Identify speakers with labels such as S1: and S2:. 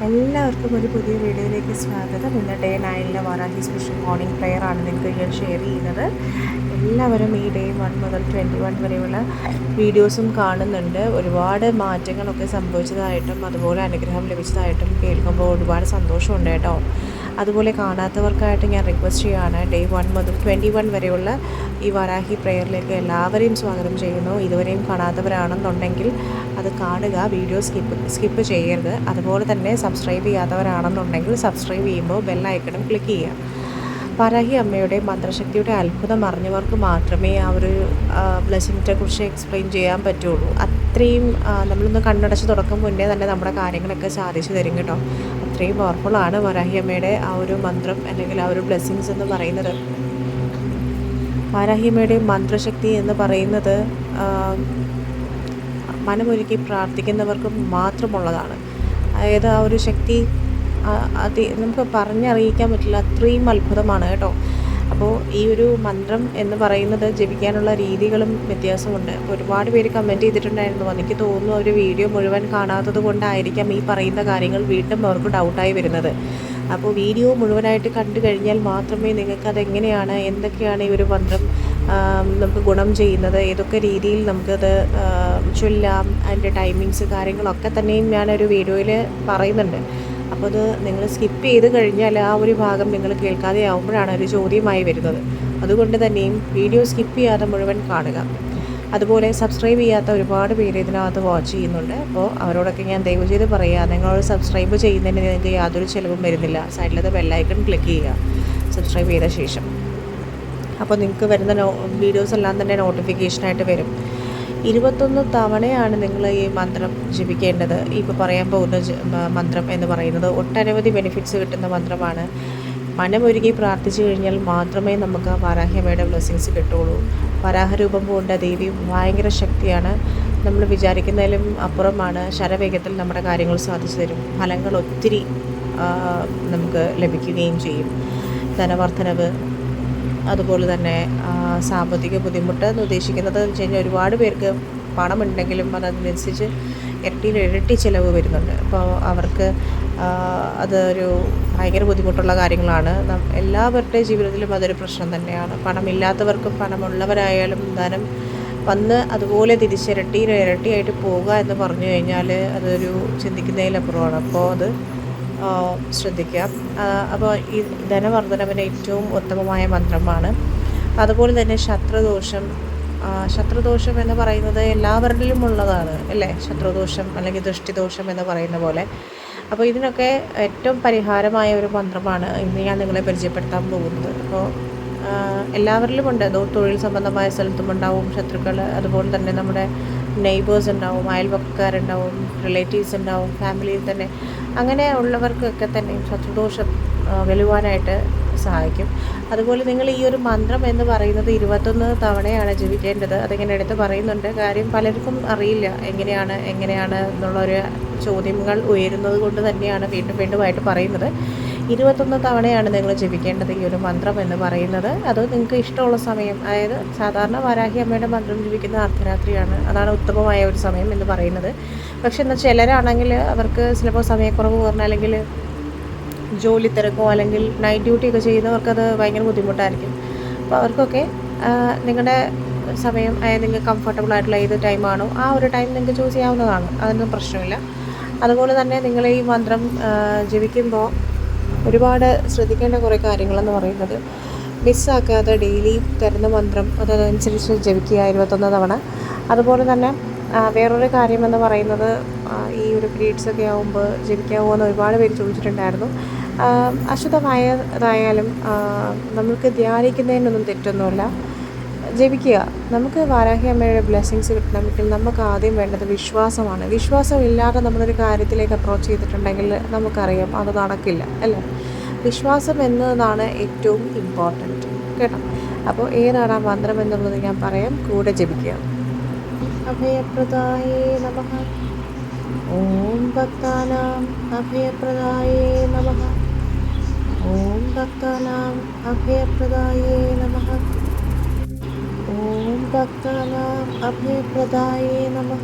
S1: എല്ലാവർക്കും ഒരു പുതിയ വീഡിയോയിലേക്ക് സ്വാഗതം. ഇന്ന് day 9 Varahi special morning prayer ആണ് നിങ്ങൾക്ക് ഞാൻ ഷെയർ ചെയ്യുന്നത്. എല്ലാവരും ഈ ഡേ 1 മുതൽ 21 വരെയുള്ള വീഡിയോസും കാണുന്നുണ്ട്. ഒരുപാട് മാറ്റങ്ങളൊക്കെ സംഭവിച്ചതായിട്ടും അതുപോലെ അനുഗ്രഹം ലഭിച്ചതായിട്ടും കേൾക്കുമ്പോൾ ഒരുപാട് സന്തോഷമുണ്ട് കേട്ടോ. അതുപോലെ കാണാത്തവർക്കായിട്ട് ഞാൻ റിക്വസ്റ്റ് ചെയ്യുകയാണ്, ഡേ 1 മുതൽ 21 വരെയുള്ള ഈ വാരാഹി പ്രെയറിലേക്ക് എല്ലാവരെയും സ്വാഗതം ചെയ്യുന്നു. ഇതുവരെയും കാണാത്തവരാണെന്നുണ്ടെങ്കിൽ അത് കാണുക, വീഡിയോ സ്കിപ്പ് ചെയ്യരുത്. അതുപോലെ തന്നെ സബ്സ്ക്രൈബ് ചെയ്യാത്തവരാണെന്നുണ്ടെങ്കിൽ സബ്സ്ക്രൈബ് ചെയ്യുമ്പോൾ ബെല്ലൈക്കണും ക്ലിക്ക് ചെയ്യുക. വാരാഹി അമ്മയുടെ മന്ത്രശക്തിയുടെ അത്ഭുതം അറിഞ്ഞവർക്ക് മാത്രമേ ആ ഒരു ബ്ലെസ്സിങ്ങിനെ കുറിച്ച് എക്സ്പ്ലെയിൻ ചെയ്യാൻ പറ്റുള്ളൂ. അത്രയും നമ്മളൊന്ന് കണ്ണടച്ച് തുറക്കും മുന്നേ തന്നെ നമ്മുടെ കാര്യങ്ങളൊക്കെ സാധിച്ചു തരും കേട്ടോ. അത്രയും പവർഫുള്ളാണ് വാരാഹി അമ്മയുടെ ആ ഒരു മന്ത്രം അല്ലെങ്കിൽ ആ ഒരു ബ്ലെസ്സിങ്സ് എന്ന് പറയുന്നത്. വാരാഹി അമ്മയുടെ മന്ത്രശക്തി എന്ന് പറയുന്നത് മനമൊരുക്കി പ്രാർത്ഥിക്കുന്നവർക്ക് മാത്രമുള്ളതാണ്. അതായത് ആ ഒരു ശക്തി നമുക്ക് പറഞ്ഞറിയിക്കാൻ പറ്റില്ല, അത്രയും അത്ഭുതമാണ് കേട്ടോ. അപ്പോൾ ഈ ഒരു മന്ത്രം എന്ന് പറയുന്നത് ജപിക്കാനുള്ള രീതികളും വ്യത്യാസമുണ്ട്. ഒരുപാട് പേര് കമൻറ്റ് ചെയ്തിട്ടുണ്ടായിരുന്നു. എനിക്ക് തോന്നുന്നു അവർ വീഡിയോ മുഴുവൻ കാണാത്തത് കൊണ്ടായിരിക്കാം ഈ പറയുന്ന കാര്യങ്ങൾ വീണ്ടും അവർക്ക് ഡൗട്ടായി വരുന്നത്. അപ്പോൾ വീഡിയോ മുഴുവനായിട്ട് കണ്ടു കഴിഞ്ഞാൽ മാത്രമേ നിങ്ങൾക്കതെങ്ങനെയാണ്, എന്തൊക്കെയാണ് ഈ ഒരു മന്ത്രം നമുക്ക് ഗുണം ചെയ്യുന്നത്, ഏതൊക്കെ രീതിയിൽ നമുക്കത് ചൊല്ലാം, അതിൻ്റെ ടൈമിങ്സ് കാര്യങ്ങളൊക്കെ തന്നെയും ഞാനൊരു വീഡിയോയിൽ പറയുന്നുണ്ട്. അപ്പോൾ അത് നിങ്ങൾ സ്കിപ്പ് ചെയ്ത് കഴിഞ്ഞാൽ ആ ഒരു ഭാഗം നിങ്ങൾ കേൾക്കാതെ ആവുമ്പോഴാണ് ഒരു ചോദ്യമായി വരുന്നത്. അതുകൊണ്ട് തന്നെയും വീഡിയോ സ്കിപ്പ് ചെയ്യാതെ മുഴുവൻ കാണുക. അതുപോലെ സബ്സ്ക്രൈബ് ചെയ്യാത്ത ഒരുപാട് പേര് ഇതിനകത്ത് വാച്ച് ചെയ്യുന്നുണ്ട്. അപ്പോൾ അവരോടൊക്കെ ഞാൻ ദയവ് ചെയ്ത് പറയുക, നിങ്ങൾ സബ്സ്ക്രൈബ് ചെയ്യുന്നതിന് നിങ്ങൾക്ക് യാതൊരു ചിലവും വരുന്നില്ല. സൈഡിലത്തെ ബെല്ലൈക്കൺ ക്ലിക്ക് ചെയ്യുക സബ്സ്ക്രൈബ് ചെയ്ത ശേഷം. അപ്പോൾ നിങ്ങൾക്ക് വരുന്ന വീഡിയോസ് എല്ലാം തന്നെ നോട്ടിഫിക്കേഷനായിട്ട് വരും. 21 തവണയാണ് നിങ്ങൾ ഈ മന്ത്രം ജപിക്കേണ്ടത്. ഇപ്പോൾ പറയാൻ പോകുന്ന മന്ത്രം എന്ന് പറയുന്നത് ഒട്ടനവധി ബെനിഫിറ്റ്സ് കിട്ടുന്ന മന്ത്രമാണ്. മനമൊരുക്കി പ്രാർത്ഥിച്ചു കഴിഞ്ഞാൽ മാത്രമേ നമുക്ക് വാരാഹിയമ്മയുടെ ബ്ലെസ്സിങ്സ് കിട്ടുള്ളൂ. വരാഹരൂപം പൂണ്ട ദേവി ഭയങ്കര ശക്തിയാണ്. നമ്മൾ വിചാരിക്കുന്നതിലും അപ്പുറമാണ്. ശരവേഗത്തിൽ നമ്മുടെ കാര്യങ്ങൾ സാധിച്ചു തരും. ഫലങ്ങൾ ഒത്തിരി നമുക്ക് ലഭിക്കുകയും ചെയ്യും. ധനവർദ്ധനവ്, അതുപോലെ തന്നെ സാമ്പത്തിക ബുദ്ധിമുട്ട് എന്ന് ഉദ്ദേശിക്കുന്നത് വെച്ച് കഴിഞ്ഞാൽ ഒരുപാട് പേർക്ക് പണമുണ്ടെങ്കിലും അതനുസരിച്ച് ഇരട്ടി ചിലവ് വരുന്നുണ്ട്. അപ്പോൾ അവർക്ക് അതൊരു ഭയങ്കര ബുദ്ധിമുട്ടുള്ള കാര്യങ്ങളാണ്. എല്ലാവരുടെ ജീവിതത്തിലും അതൊരു പ്രശ്നം തന്നെയാണ്. പണമില്ലാത്തവർക്കും പണമുള്ളവരായാലും ധനം വന്ന് അതുപോലെ ഇരട്ടിയായിട്ട് പോവുക എന്ന് പറഞ്ഞു കഴിഞ്ഞാൽ അതൊരു ചിന്തിക്കുന്നതിലപ്പുറമാണ്. അപ്പോൾ അത് ശ്രദ്ധിക്കുക. അപ്പോൾ ഈ ധനവർദ്ധനവിന് ഏറ്റവും ഉത്തമമായ മന്ത്രമാണ്. അതുപോലെ തന്നെ ശത്രുദോഷം എന്ന് പറയുന്നത് എല്ലാവരിലും ഉള്ളതാണ് അല്ലേ? ശത്രുദോഷം അല്ലെങ്കിൽ ദൃഷ്ടിദോഷം എന്ന് പറയുന്ന പോലെ. അപ്പോൾ ഇതിനൊക്കെ ഏറ്റവും പരിഹാരമായ ഒരു മന്ത്രമാണ് ഇന്ന് ഞാൻ നിങ്ങളെ പരിചയപ്പെടുത്താൻ പോകുന്നത്. അപ്പോൾ എല്ലാവരിലും ഉണ്ട്. തൊഴിൽ സംബന്ധമായ സ്ഥലത്തും ഉണ്ടാവും ശത്രുക്കൾ. അതുപോലെ തന്നെ നമ്മുടെ നെയ്ബേഴ്സ് ഉണ്ടാവും, അയൽവക്കക്കാരുണ്ടാവും, റിലേറ്റീവ്സ് ഉണ്ടാവും, ഫാമിലിയിൽ തന്നെ. അങ്ങനെ ഉള്ളവർക്കൊക്കെ തന്നെ ശത്രുദോഷം വെല്ലുവാനായിട്ട് സഹായിക്കും. അതുപോലെ നിങ്ങൾ ഈ ഒരു മന്ത്രം എന്ന് പറയുന്നത് 21 തവണയാണ് ജപിക്കേണ്ടത്. അതിങ്ങനെ എടുത്ത് പറയുന്നുണ്ട്. കാര്യം പലർക്കും അറിയില്ല എങ്ങനെയാണ് എന്നുള്ളൊരു ചോദ്യങ്ങൾ ഉയരുന്നത് കൊണ്ട് തന്നെയാണ് വീണ്ടുമായിട്ട് പറയുന്നത്. 21 തവണയാണ് നിങ്ങൾ ജപിക്കേണ്ടത് ഈ ഒരു മന്ത്രം എന്ന് പറയുന്നത്. അത് നിങ്ങൾക്ക് ഇഷ്ടമുള്ള സമയം, അതായത് സാധാരണ വാരാഹി അമ്മയുടെ മന്ത്രം ജപിക്കുന്ന അർദ്ധരാത്രിയാണ്. അതാണ് ഉത്തമമായ ഒരു സമയം എന്ന് പറയുന്നത്. പക്ഷെ എന്നാൽ ചിലരാണെങ്കിൽ അവർക്ക് ചിലപ്പോൾ സമയക്കുറവ് പറഞ്ഞാൽ അല്ലെങ്കിൽ ജോലി തിരക്കോ അല്ലെങ്കിൽ നൈറ്റ് ഡ്യൂട്ടിയൊക്കെ ചെയ്യുന്നവർക്കത് ഭയങ്കര ബുദ്ധിമുട്ടായിരിക്കും. അപ്പോൾ അവർക്കൊക്കെ നിങ്ങളുടെ സമയം, അതായത് നിങ്ങൾക്ക് കംഫർട്ടബിൾ ആയിട്ടുള്ള ഏത് ടൈമാണോ ആ ഒരു ടൈം നിങ്ങൾക്ക് ചൂസ് ചെയ്യാവുന്നതാണ്. അതൊന്നും പ്രശ്നമില്ല. അതുപോലെ തന്നെ നിങ്ങൾ ഈ മന്ത്രം ജപിക്കുമ്പോൾ ഒരുപാട് ശ്രദ്ധിക്കേണ്ട കുറേ കാര്യങ്ങളെന്ന് പറയുന്നത്, മിസ്സാക്കാതെ ഡെയിലി തരുന്ന മന്ത്രം അതനുസരിച്ച് ജപിക്കുക 21 തവണ. അതുപോലെ തന്നെ വേറൊരു കാര്യമെന്ന് പറയുന്നത്, ഈ ഒരു പീരീഡ്സൊക്കെ ആകുമ്പോൾ ജപിക്കാമോ എന്ന് ഒരുപാട് പേര് ചോദിച്ചിട്ടുണ്ടായിരുന്നു. അശുദ്ധമായതായാലും നമുക്ക് ധ്യാനിക്കുന്നതിനൊന്നും തെറ്റൊന്നുമില്ല. ജപിക്കുക. നമുക്ക് വാരാഹി അമ്മയുടെ ബ്ലെസ്സിങ്സ് കിട്ടണമെങ്കിൽ നമുക്ക് ആദ്യം വേണ്ടത് വിശ്വാസമാണ്. വിശ്വാസമില്ലാതെ നമ്മളൊരു കാര്യത്തിലേക്ക് അപ്രോച്ച് ചെയ്തിട്ടുണ്ടെങ്കിൽ നമുക്കറിയാം അത് നടക്കില്ല അല്ലേ? വിശ്വാസം എന്നതാണ് ഏറ്റവും ഇമ്പോർട്ടൻറ്റ് കേട്ടോ. അപ്പോൾ ഏതാണ് ആ മന്ത്രം എന്നുള്ളത് ഞാൻ പറയാം, കൂടെ ജപിക്കുക. അഭയപ്രദായേ നമഃ. ഓം ഭക്താനാം അഭയപ്രദായേ നമഃ. ഓം ഭക്താനാം അഭയപ്രദായേ നമഃ. ഓം ഭക്താനാം അഭയപ്രദായേ നമഃ.